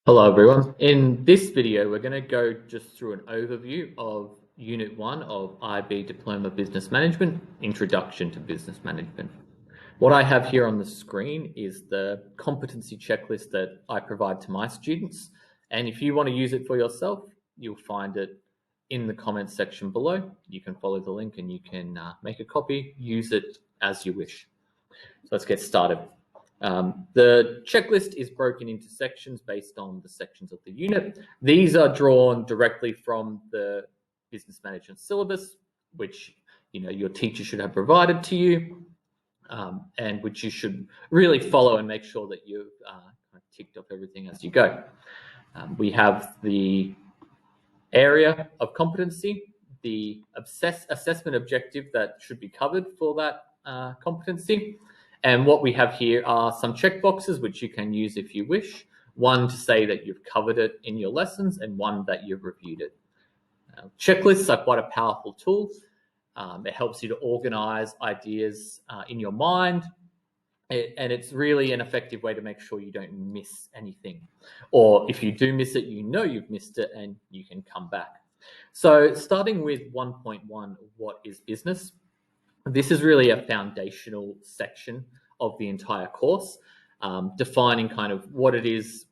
Hello everyone. In this video, we're going to go just through an overview of Unit 1 of IB Diploma Business Management, Introduction to Business Management. What I have here on the screen is the competency checklist that I provide to my students. And if you want to use it for yourself, you'll find it in the comments section below. You can follow the link and you can make a copy, use it as you wish. So let's get started. The checklist is broken into sections based on the sections of the unit. These are drawn directly from the business management syllabus, which your teacher should have provided to you, and which you should really follow and make sure that you've ticked off everything as you go. We have the area of competency, the assessment objective that should be covered for that competency. And what we have here are some checkboxes which you can use if you wish. One to say that you've covered it in your lessons and one that you've reviewed it. Checklists are quite a powerful tool. It helps you to organize ideas in your mind. And it's really an effective way to make sure you don't miss anything. Or if you do miss it, you know you've missed it and you can come back. So starting with 1.1, what is business? This is really a foundational section of the entire course, defining kind of what it is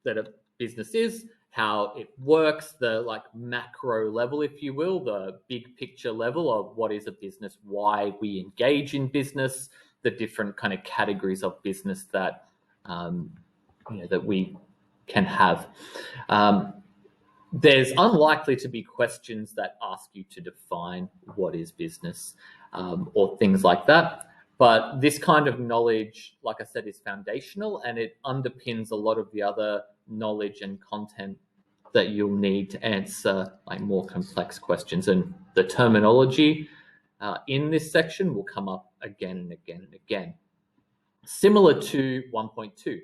that a business is, how it works, the macro level, if you will, the big picture level of what is a business, why we engage in business, the different kind of categories of business that that we can have. There's unlikely to be questions that ask you to define what is business or things like that. But this kind of knowledge, like I said, is foundational and it underpins a lot of the other knowledge and content that you'll need to answer more complex questions. And the terminology in this section will come up again and again and again. Similar to 1.2,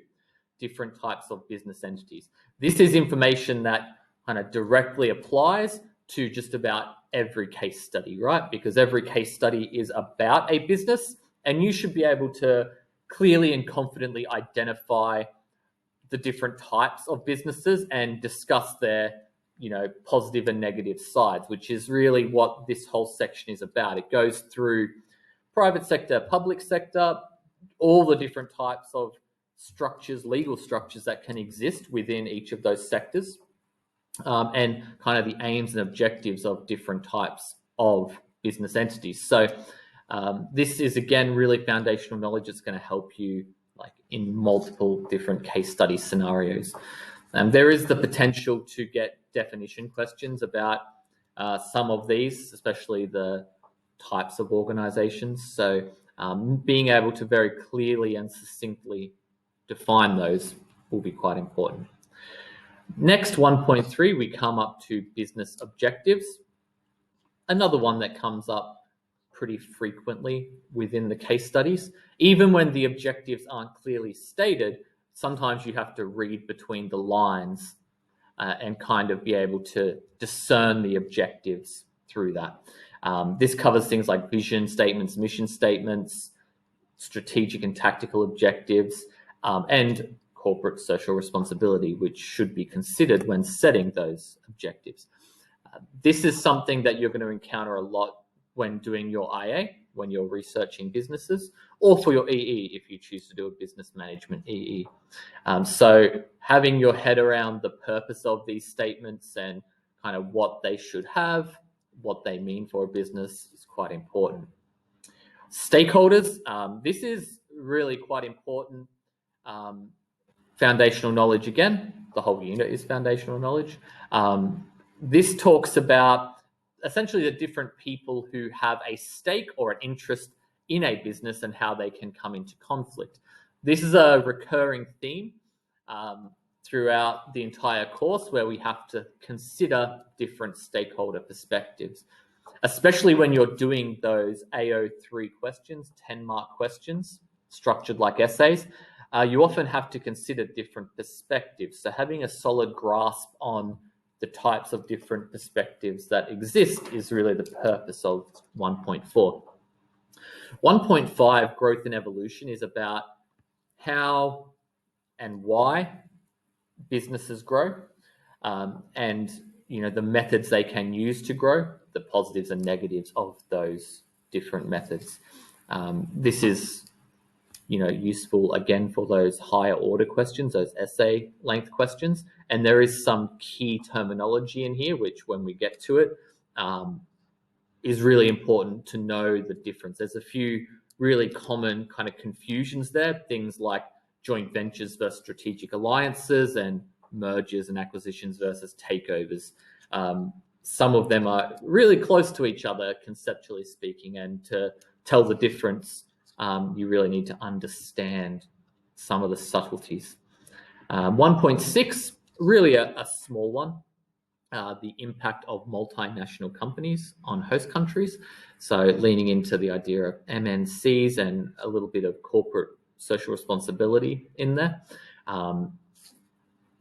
different types of business entities. This is information that kind of directly applies to just about every case study, right? Because every case study is about a business and you should be able to clearly and confidently identify the different types of businesses and discuss their positive and negative sides, which is really what this whole section is about. It goes through private sector, public sector, all the different types of structures, legal structures that can exist within each of those sectors. And kind of the aims and objectives of different types of business entities. So this is, again, really foundational knowledge. It's going to help you in multiple different case study scenarios. There is the potential to get definition questions about some of these, especially the types of organizations. So being able to very clearly and succinctly define those will be quite important. Next, 1.3, we come up to business objectives. Another one that comes up pretty frequently within the case studies. Even when the objectives aren't clearly stated, sometimes you have to read between the lines and kind of be able to discern the objectives through that. This covers things like vision statements, mission statements, strategic and tactical objectives, and corporate social responsibility, which should be considered when setting those objectives. This is something that you're going to encounter a lot when doing your IA, when you're researching businesses, or for your EE if you choose to do a business management EE. So having your head around the purpose of these statements and kind of what they should have, what they mean for a business is quite important. Stakeholders, this is really quite important. Foundational knowledge, again, the whole unit is foundational knowledge. This talks about essentially the different people who have a stake or an interest in a business and how they can come into conflict. This is a recurring theme throughout the entire course where we have to consider different stakeholder perspectives, especially when you're doing those AO3 questions, 10-mark questions, structured like essays. You often have to consider different perspectives. So having a solid grasp on the types of different perspectives that exist is really the purpose of 1.4. 1.5, growth and evolution, is about how and why businesses grow, and the methods they can use to grow, the positives and negatives of those different methods. This is useful again for those higher order questions, those essay length questions. And there is some key terminology in here, which when we get to it, is really important to know the difference. There's a few really common kind of confusions there, things like joint ventures versus strategic alliances and mergers and acquisitions versus takeovers. Some of them are really close to each other, conceptually speaking, and to tell the difference, you really need to understand some of the subtleties. 1.6, really a small one, the impact of multinational companies on host countries. So leaning into the idea of MNCs and a little bit of corporate social responsibility in there.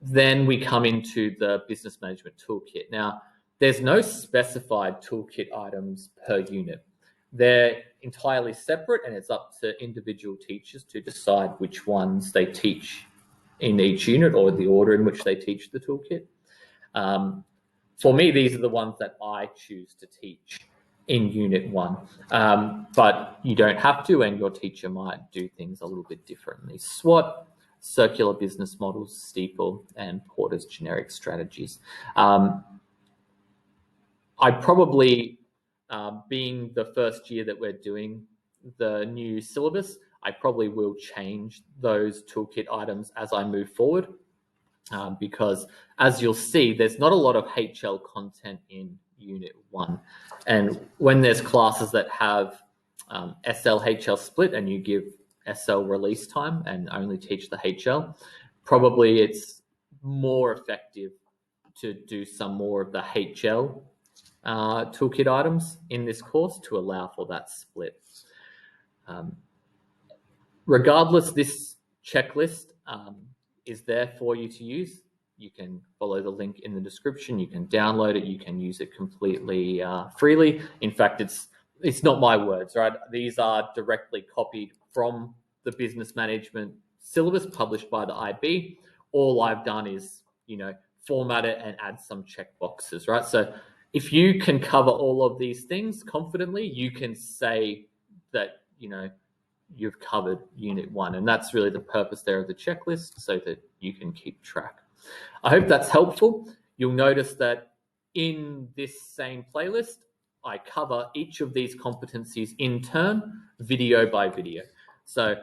Then we come into the business management toolkit. Now, there's no specified toolkit items per unit. They're entirely separate, and it's up to individual teachers to decide which ones they teach in each unit or the order in which they teach the toolkit. For me, these are the ones that I choose to teach in Unit 1, but you don't have to, and your teacher might do things a little bit differently. SWOT, circular business models, Steeple, and Porter's generic strategies. I probably, being the first year that we're doing the new syllabus, I probably will change those toolkit items as I move forward, because as you'll see, there's not a lot of HL content in Unit 1. And when there's classes that have SL-HL split and you give SL release time and only teach the HL, probably it's more effective to do some more of the HL toolkit items in this course to allow for that split. Regardless, this checklist is there for you to use. You can follow the link in the description. You can download it. You can use it completely freely. In fact, it's not my words, right? These are directly copied from the business management syllabus published by the IB. All I've done is, format it and add some check boxes, right? So if you can cover all of these things confidently, you can say that, you've covered Unit 1. And that's really the purpose there of the checklist, so that you can keep track. I hope that's helpful. You'll notice that in this same playlist, I cover each of these competencies in turn, video by video. So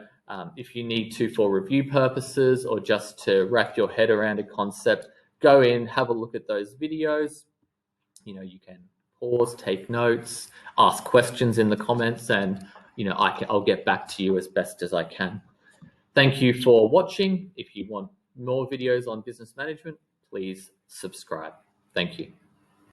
if you need to for review purposes or just to wrap your head around a concept, go in, have a look at those videos. You can pause, take notes, ask questions in the comments, and I'll get back to you as best as I can. Thank you for watching. If you want more videos on business management, please subscribe. Thank you.